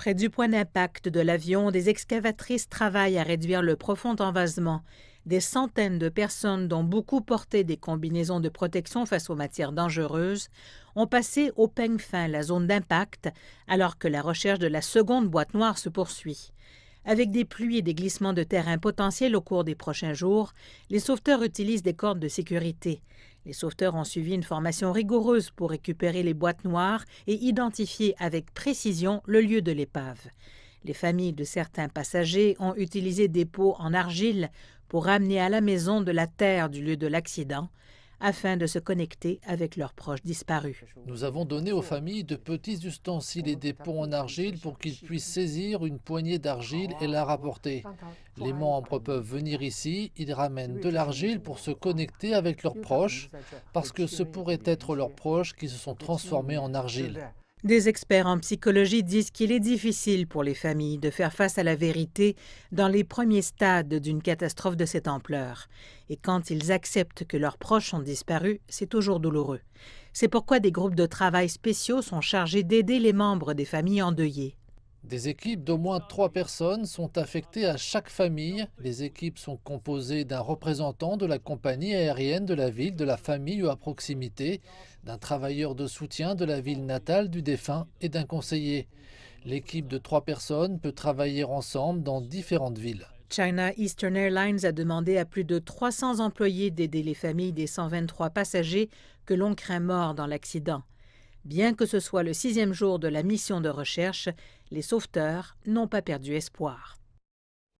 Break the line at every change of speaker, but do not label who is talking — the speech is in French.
Près du point d'impact de l'avion, des excavatrices travaillent à réduire le profond envasement. Des centaines de personnes, dont beaucoup portaient des combinaisons de protection face aux matières dangereuses, ont passé au peigne fin la zone d'impact alors que la recherche de la seconde boîte noire se poursuit. Avec des pluies et des glissements de terrain potentiels au cours des prochains jours, les sauveteurs utilisent des cordes de sécurité. Les sauveteurs ont suivi une formation rigoureuse pour récupérer les boîtes noires et identifier avec précision le lieu de l'épave. Les familles de certains passagers ont utilisé des pots en argile pour ramener à la maison de la terre du lieu de l'accident, afin de se connecter avec leurs proches disparus.
Nous avons donné aux familles de petits ustensiles et des pots en argile pour qu'ils puissent saisir une poignée d'argile et la rapporter. Les membres peuvent venir ici, ils ramènent de l'argile pour se connecter avec leurs proches, parce que ce pourrait être leurs proches qui se sont transformés en argile.
Des experts en psychologie disent qu'il est difficile pour les familles de faire face à la vérité dans les premiers stades d'une catastrophe de cette ampleur. Et quand ils acceptent que leurs proches ont disparu, c'est toujours douloureux. C'est pourquoi des groupes de travail spéciaux sont chargés d'aider les membres des familles endeuillées.
Des équipes d'au moins 3 personnes sont affectées à chaque famille. Les équipes sont composées d'un représentant de la compagnie aérienne de la ville, de la famille ou à proximité, d'un travailleur de soutien de la ville natale du défunt et d'un conseiller. L'équipe de 3 personnes peut travailler ensemble dans différentes villes.
China Eastern Airlines a demandé à plus de 300 employés d'aider les familles des 123 passagers que l'on craint morts dans l'accident. Bien que ce soit le 6e jour de la mission de recherche, les sauveteurs n'ont pas perdu espoir.